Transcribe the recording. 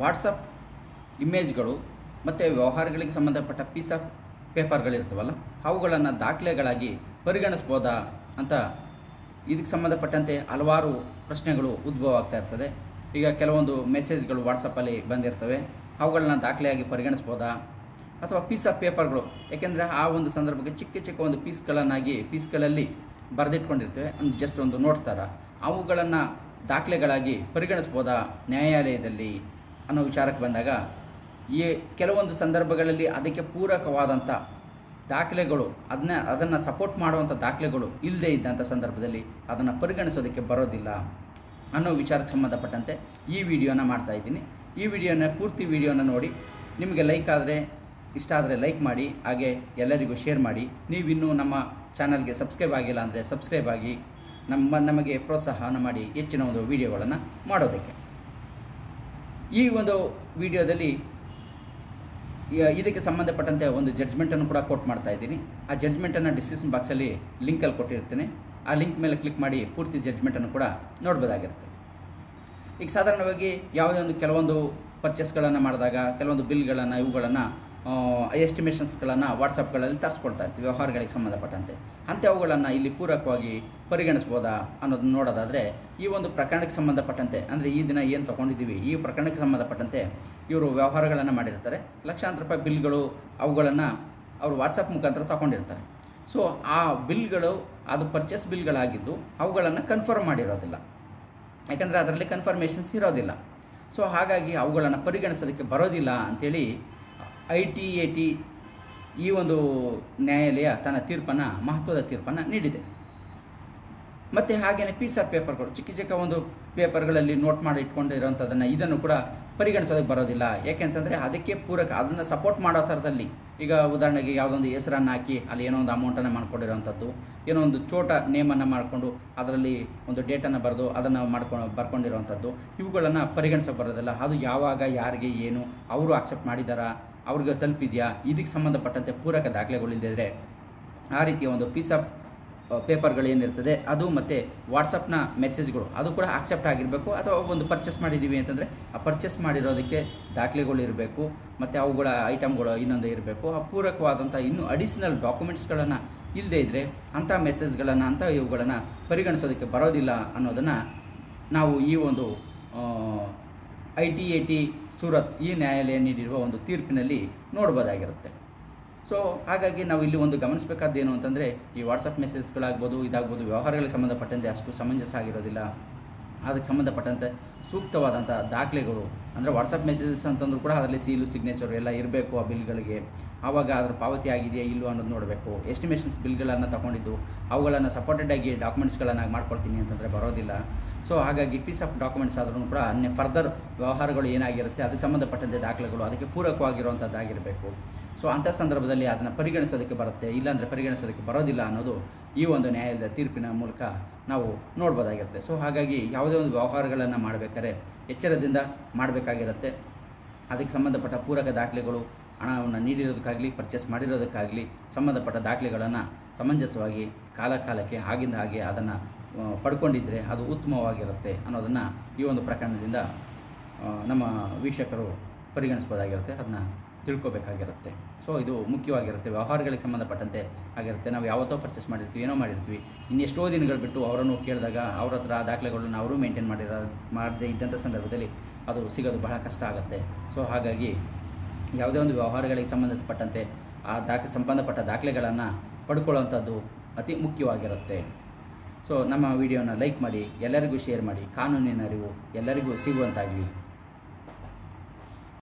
WhatsApp ಇಮೇಜ್ಗಳು ಮತ್ತು ವ್ಯವಹಾರಗಳಿಗೆ ಸಂಬಂಧಪಟ್ಟ ಪೀಸ್ ಆಫ್ ಪೇಪರ್ಗಳಿರ್ತವಲ್ಲ ಅವುಗಳನ್ನು ದಾಖಲೆಗಳಾಗಿ ಪರಿಗಣಿಸ್ಬೋದಾ ಅಂತ ಇದಕ್ಕೆ ಸಂಬಂಧಪಟ್ಟಂತೆ ಹಲವಾರು ಪ್ರಶ್ನೆಗಳು ಉದ್ಭವ ಆಗ್ತಾ ಇರ್ತದೆ. ಈಗ ಕೆಲವೊಂದು ಮೆಸೇಜ್ಗಳು ವಾಟ್ಸಪ್ಪಲ್ಲಿ ಬಂದಿರ್ತವೆ, ಅವುಗಳನ್ನ ದಾಖಲೆಯಾಗಿ ಪರಿಗಣಿಸ್ಬೋದಾ ಅಥವಾ ಪೀಸ್ ಆಫ್ ಪೇಪರ್ಗಳು, ಏಕೆಂದರೆ ಆ ಒಂದು ಸಂದರ್ಭಕ್ಕೆ ಚಿಕ್ಕ ಚಿಕ್ಕ ಒಂದು ಪೀಸ್ಗಳಲ್ಲಿ ಬರೆದಿಟ್ಕೊಂಡಿರ್ತೇವೆ, ಜಸ್ಟ್ ಒಂದು ನೋಡ್ತಾರ, ಅವುಗಳನ್ನು ದಾಖಲೆಗಳಾಗಿ ಪರಿಗಣಿಸ್ಬೋದಾ ನ್ಯಾಯಾಲಯದಲ್ಲಿ ಅನ್ನೋ ವಿಚಾರಕ್ಕೆ ಬಂದಾಗ ಈ ಕೆಲವೊಂದು ಸಂದರ್ಭಗಳಲ್ಲಿ ಅದಕ್ಕೆ ಪೂರಕವಾದಂಥ ದಾಖಲೆಗಳು ಅದನ್ನು ಸಪೋರ್ಟ್ ಮಾಡುವಂಥ ದಾಖಲೆಗಳು ಇಲ್ಲದೇ ಇದ್ದಂಥ ಸಂದರ್ಭದಲ್ಲಿ ಅದನ್ನು ಪರಿಗಣಿಸೋದಕ್ಕೆ ಬರೋದಿಲ್ಲ ಅನ್ನೋ ವಿಚಾರಕ್ಕೆ ಸಂಬಂಧಪಟ್ಟಂತೆ ಈ ವಿಡಿಯೋನ ಮಾಡ್ತಾಯಿದ್ದೀನಿ. ಈ ಪೂರ್ತಿ ವಿಡಿಯೋನ ನೋಡಿ, ನಿಮಗೆ ಇಷ್ಟ ಆದರೆ ಲೈಕ್ ಮಾಡಿ, ಹಾಗೆ ಎಲ್ಲರಿಗೂ ಶೇರ್ ಮಾಡಿ. ನೀವಿನ್ನೂ ನಮ್ಮ ಚಾನಲ್ಗೆ ಸಬ್ಸ್ಕ್ರೈಬ್ ಆಗಿಲ್ಲ ಅಂದರೆ ಸಬ್ಸ್ಕ್ರೈಬ್ ಆಗಿ ನಮಗೆ ಪ್ರೋತ್ಸಾಹನ ಮಾಡಿ ಹೆಚ್ಚಿನ ಒಂದು ವಿಡಿಯೋಗಳನ್ನು ಮಾಡೋದಕ್ಕೆ. ಈ ಒಂದು ವಿಡಿಯೋದಲ್ಲಿ ಇದಕ್ಕೆ ಸಂಬಂಧಪಟ್ಟಂತೆ ಒಂದು ಜಡ್ಜ್ಮೆಂಟನ್ನು ಕೂಡ ಕೋಟ್ ಮಾಡ್ತಾ ಇದ್ದೀನಿ. ಆ ಜಡ್ಜ್ಮೆಂಟನ್ನು ಡಿಸ್ಕ್ರಿಪ್ಷನ್ ಬಾಕ್ಸಲ್ಲಿ ಲಿಂಕಲ್ಲಿ ಕೊಟ್ಟಿರ್ತೇನೆ. ಆ ಲಿಂಕ್ ಮೇಲೆ ಕ್ಲಿಕ್ ಮಾಡಿ ಪೂರ್ತಿ ಜಡ್ಜ್ಮೆಂಟನ್ನು ಕೂಡ ನೋಡ್ಬೋದಾಗಿರುತ್ತೆ. ಈಗ ಸಾಧಾರಣವಾಗಿ ಯಾವುದೇ ಕೆಲವೊಂದು ಪರ್ಚೇಸ್ಗಳನ್ನು ಮಾಡಿದಾಗ ಕೆಲವೊಂದು ಬಿಲ್ಗಳನ್ನು ಇವುಗಳನ್ನು ಎಸ್ಟಿಮೇಷನ್ಸ್ಗಳನ್ನು ವಾಟ್ಸಪ್ಗಳಲ್ಲಿ ತರಿಸ್ಕೊಳ್ತಾ ಇರ್ತೀವಿ ವ್ಯವಹಾರಗಳಿಗೆ ಸಂಬಂಧಪಟ್ಟಂತೆ. ಅಂಥವುಗಳನ್ನು ಇಲ್ಲಿ ಪೂರಕವಾಗಿ ಪರಿಗಣಿಸ್ಬೋದಾ ಅನ್ನೋದನ್ನ ನೋಡೋದಾದರೆ, ಈ ಒಂದು ಪ್ರಕರಣಕ್ಕೆ ಸಂಬಂಧಪಟ್ಟಂತೆ ಅಂದರೆ ಈ ದಿನ ಏನು ತೊಗೊಂಡಿದ್ದೀವಿ ಈ ಪ್ರಕರಣಕ್ಕೆ ಸಂಬಂಧಪಟ್ಟಂತೆ ಇವರು ವ್ಯವಹಾರಗಳನ್ನು ಮಾಡಿರ್ತಾರೆ. ಲಕ್ಷಾಂತರ ರೂಪಾಯಿ ಬಿಲ್ಗಳು ಅವುಗಳನ್ನು ಅವರು ವಾಟ್ಸಪ್ ಮುಖಾಂತರ ತಗೊಂಡಿರ್ತಾರೆ. ಸೊ ಆ ಬಿಲ್ಗಳು ಅದು ಪರ್ಚೇಸ್ ಬಿಲ್ಗಳಾಗಿದ್ದು ಅವುಗಳನ್ನು ಕನ್ಫರ್ಮ್ ಮಾಡಿರೋದಿಲ್ಲ, ಯಾಕಂದರೆ ಅದರಲ್ಲಿ ಕನ್ಫರ್ಮೇಷನ್ಸ್ ಇರೋದಿಲ್ಲ. ಸೊ ಹಾಗಾಗಿ ಅವುಗಳನ್ನು ಪರಿಗಣಿಸೋದಕ್ಕೆ ಬರೋದಿಲ್ಲ ಅಂಥೇಳಿ ITAT ಈ ಒಂದು ನ್ಯಾಯಾಲಯ ತನ್ನ ಮಹತ್ವದ ತೀರ್ಪನ್ನು ನೀಡಿದೆ. ಮತ್ತು ಹಾಗೆಯೇ ಪೀಸ್ ಆಫ್ ಪೇಪರ್ಗಳು, ಚಿಕ್ಕ ಚಿಕ್ಕ ಒಂದು ಪೇಪರ್ಗಳಲ್ಲಿ ನೋಟ್ ಮಾಡಿ ಇಟ್ಕೊಂಡಿರೋಂಥದ್ದನ್ನು ಇದನ್ನು ಕೂಡ ಪರಿಗಣಿಸೋದಕ್ಕೆ ಬರೋದಿಲ್ಲ. ಯಾಕೆಂತಂದರೆ ಅದಕ್ಕೆ ಪೂರಕ ಅದನ್ನು ಸಪೋರ್ಟ್ ಮಾಡೋ ಥರದಲ್ಲಿ, ಈಗ ಉದಾಹರಣೆಗೆ ಯಾವುದೊಂದು ಹೆಸರನ್ನು ಹಾಕಿ ಅಲ್ಲಿ ಏನೋ ಒಂದು ಅಮೌಂಟನ್ನು ಮಾಡ್ಕೊಂಡಿರೋವಂಥದ್ದು, ಏನೋ ಒಂದು ಚೋಟ ನೇಮನ್ನು ಮಾಡಿಕೊಂಡು ಅದರಲ್ಲಿ ಒಂದು ಡೇಟನ್ನು ಬರೆದು ಅದನ್ನು ಬರ್ಕೊಂಡಿರೋವಂಥದ್ದು, ಇವುಗಳನ್ನು ಪರಿಗಣಿಸೋಕೆ ಬರೋದಿಲ್ಲ. ಅದು ಯಾವಾಗ ಯಾರಿಗೆ ಏನು ಅವರು ಆಕ್ಸೆಪ್ಟ್ ಮಾಡಿದಾರಾ, ಅವ್ರಿಗೆ ತಲುಪಿದೆಯಾ, ಇದಕ್ಕೆ ಸಂಬಂಧಪಟ್ಟಂತೆ ಪೂರಕ ದಾಖಲೆಗಳಿಲ್ಲದಿದ್ದರೆ ಆ ರೀತಿಯ ಒಂದು ಪೀಸ್ ಆಫ್ ಪೇಪರ್ಗಳು ಏನಿರ್ತದೆ ಅದು ಮತ್ತು ವಾಟ್ಸಪ್ನ ಮೆಸೇಜ್ಗಳು ಅದು ಕೂಡ ಆಕ್ಸೆಪ್ಟ್ ಆಗಿರಬೇಕು. ಅಥವಾ ಒಂದು ಪರ್ಚೇಸ್ ಮಾಡಿದ್ದೀವಿ ಅಂತಂದರೆ ಆ ಪರ್ಚೇಸ್ ಮಾಡಿರೋದಕ್ಕೆ ದಾಖಲೆಗಳು ಇರಬೇಕು, ಮತ್ತು ಅವುಗಳ ಐಟಮ್ಗಳು ಇನ್ನೊಂದು ಇರಬೇಕು. ಆ ಪೂರಕವಾದಂಥ ಇನ್ನೂ ಅಡಿಷ್ನಲ್ ಡಾಕ್ಯುಮೆಂಟ್ಸ್ಗಳನ್ನು ಇಲ್ಲದೇ ಇದ್ದರೆ ಅಂಥ ಮೆಸೇಜ್ಗಳನ್ನು ಇವುಗಳನ್ನು ಪರಿಗಣಿಸೋದಕ್ಕೆ ಬರೋದಿಲ್ಲ ಅನ್ನೋದನ್ನು ನಾವು ಈ ಒಂದು ITAT ಸೂರತ್ ಈ ನ್ಯಾಯಾಲಯ ನೀಡಿರುವ ಒಂದು ತೀರ್ಪಿನಲ್ಲಿ ನೋಡ್ಬೋದಾಗಿರುತ್ತೆ. ಸೊ ಹಾಗಾಗಿ ನಾವು ಇಲ್ಲಿ ಒಂದು ಗಮನಿಸಬೇಕಾದ್ದೇನು ಅಂತಂದರೆ, ಈ ವಾಟ್ಸಪ್ ಮೆಸೇಜ್ಗಳಾಗ್ಬೋದು ಇದಾಗ್ಬೋದು ವ್ಯವಹಾರಗಳಿಗೆ ಸಂಬಂಧಪಟ್ಟಂತೆ ಅಷ್ಟು ಸಮಂಜಸ ಆಗಿರೋದಿಲ್ಲ. ಅದಕ್ಕೆ ಸಂಬಂಧಪಟ್ಟಂತೆ ಸೂಕ್ತವಾದಂಥ ದಾಖಲೆಗಳು, ಅಂದರೆ ವಾಟ್ಸಪ್ ಮೆಸೇಜಸ್ ಅಂತಂದ್ರೂ ಕೂಡ ಅದರಲ್ಲಿ ಸೀಲು ಸಿಗ್ನೇಚರು ಎಲ್ಲ ಇರಬೇಕು ಆ ಬಿಲ್ಗಳಿಗೆ. ಆವಾಗ ಅದರ ಪಾವತಿ ಆಗಿದೆಯಾ ಇಲ್ಲೋ ಅನ್ನೋದು ನೋಡಬೇಕು. ಎಸ್ಟಿಮೇಷನ್ಸ್ ಬಿಲ್ಗಳನ್ನು ತಗೊಂಡಿದ್ದು ಅವುಗಳನ್ನು ಸಪೋರ್ಟೆಡಾಗಿ ಡಾಕ್ಯುಮೆಂಟ್ಸ್ಗಳನ್ನು ಮಾಡ್ಕೊಳ್ತೀನಿ ಅಂತಂದರೆ ಬರೋದಿಲ್ಲ. ಸೊ ಹಾಗಾಗಿ ಪೀಸ್ ಆಫ್ ಡಾಕ್ಯುಮೆಂಟ್ಸ್ ಆದ್ರೂ ಕೂಡ ಫರ್ದರ್ ವ್ಯವಹಾರಗಳು ಏನಾಗಿರುತ್ತೆ ಅದಕ್ಕೆ ಸಂಬಂಧಪಟ್ಟಂತೆ ದಾಖಲೆಗಳು ಅದಕ್ಕೆ ಪೂರಕವಾಗಿರುವಂಥದ್ದಾಗಿರಬೇಕು. ಸೊ ಅಂಥ ಸಂದರ್ಭದಲ್ಲಿ ಅದನ್ನು ಪರಿಗಣಿಸೋದಕ್ಕೆ ಬರುತ್ತೆ, ಇಲ್ಲಾಂದರೆ ಪರಿಗಣಿಸೋದಕ್ಕೆ ಬರೋದಿಲ್ಲ ಅನ್ನೋದು ಈ ಒಂದು ನ್ಯಾಯಾಲಯದ ತೀರ್ಪಿನ ಮೂಲಕ ನಾವು ನೋಡ್ಬೋದಾಗಿರುತ್ತೆ. ಸೊ ಹಾಗಾಗಿ ಯಾವುದೇ ಒಂದು ವ್ಯವಹಾರಗಳನ್ನು ಮಾಡಬೇಕಾದ್ರೆ ಎಚ್ಚರದಿಂದ ಮಾಡಬೇಕಾಗಿರುತ್ತೆ. ಅದಕ್ಕೆ ಸಂಬಂಧಪಟ್ಟ ಪೂರಕ ದಾಖಲೆಗಳು, ಹಣವನ್ನು ನೀಡಿರೋದಕ್ಕಾಗಲಿ ಪರ್ಚೇಸ್ ಮಾಡಿರೋದಕ್ಕಾಗಲಿ ಸಂಬಂಧಪಟ್ಟ ದಾಖಲೆಗಳನ್ನು ಸಮಂಜಸವಾಗಿ ಕಾಲಕ್ಕೆ ಆಗಿಂದ ಹಾಗೆ ಅದನ್ನು ಪಡ್ಕೊಂಡಿದ್ದರೆ ಅದು ಉತ್ತಮವಾಗಿರುತ್ತೆ ಅನ್ನೋದನ್ನು ಈ ಒಂದು ಪ್ರಕರಣದಿಂದ ನಮ್ಮ ವೀಕ್ಷಕರು ಪರಿಗಣಿಸ್ಬೋದಾಗಿರುತ್ತೆ, ಅದನ್ನು ತಿಳ್ಕೊಬೇಕಾಗಿರುತ್ತೆ. ಸೊ ಇದು ಮುಖ್ಯವಾಗಿರುತ್ತೆ, ವ್ಯವಹಾರಗಳಿಗೆ ಸಂಬಂಧಪಟ್ಟಂತೆ ಆಗಿರುತ್ತೆ. ನಾವು ಯಾವತ್ತೋ ಪರ್ಚೇಸ್ ಮಾಡಿರ್ತೀವಿ, ಏನೋ ಮಾಡಿರ್ತೀವಿ, ಇನ್ನೆಷ್ಟೋ ದಿನಗಳು ಬಿಟ್ಟು ಅವರನ್ನು ಕೇಳಿದಾಗ ಅವ್ರ ಹತ್ರ ಆ ದಾಖಲೆಗಳನ್ನ ಅವರು ಮೇಂಟೈನ್ ಮಾಡದೇ ಇದ್ದಂಥ ಸಂದರ್ಭದಲ್ಲಿ ಅದು ಸಿಗೋದು ಬಹಳ ಕಷ್ಟ ಆಗುತ್ತೆ. ಸೊ ಹಾಗಾಗಿ ಯಾವುದೇ ಒಂದು ವ್ಯವಹಾರಗಳಿಗೆ ಸಂಬಂಧಪಟ್ಟಂತೆ ಆ ಸಂಬಂಧಪಟ್ಟ ದಾಖಲೆಗಳನ್ನು ಪಡ್ಕೊಳ್ಳುವಂಥದ್ದು ಅತಿ ಮುಖ್ಯವಾಗಿರುತ್ತೆ. ಸೊ ನಮ್ಮ ವಿಡಿಯೋನ ಲೈಕ್ ಮಾಡಿ, ಎಲ್ಲರಿಗೂ ಶೇರ್ ಮಾಡಿ, ಕಾನೂನಿನ ಅರಿವು ಎಲ್ಲರಿಗೂ ಸಿಗುವಂತಾಗಲಿ.